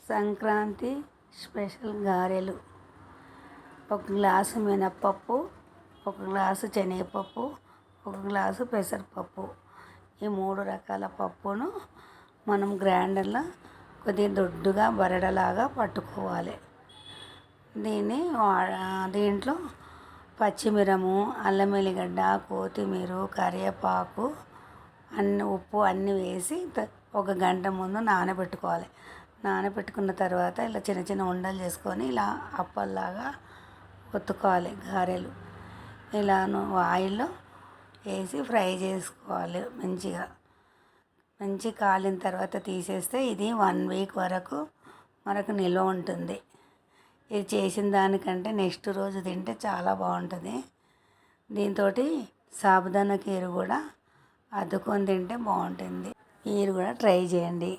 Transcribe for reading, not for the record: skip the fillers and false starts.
Sankranti special గారెలు. ఒక glass మినప్పప్పు, ఒక గ్లాసు శనగపప్పు, ఒక గ్లాసు పెసరపప్పు. ఈ 3 రకాల పప్పును మనం గ్రైండర్లో కొద్దిగా దొడ్డుగా బరడలాగా పట్టుకోవాలి. దీంట్లో పచ్చిమిరము, అల్లం వెల్లిగడ్డ, కొత్తిమీర, కరివేపాకు, ఉప్పు అన్నీ వేసి ఒక గంట ముందు నానబెట్టుకోవాలి. నానబెట్టుకున్న తర్వాత ఇలా చిన్న చిన్న ఉండలు చేసుకొని ఇలా అప్పల్లాగా ఒత్తుకోవాలి. గారెలు ఇలా ఆయిల్లో వేసి ఫ్రై చేసుకోవాలి. మంచి కాలిన తర్వాత తీసేస్తే ఇది 1 వీక్ వరకు మనకు నిల్వ ఉంటుంది. ఇది చేసిన దానికంటే నెక్స్ట్ రోజు తింటే చాలా బాగుంటుంది. దీంతో సాబుదానా ఖీరు కూడా అద్దుకొని తింటే బాగుంటుంది. మీరు కూడా ట్రై చేయండి.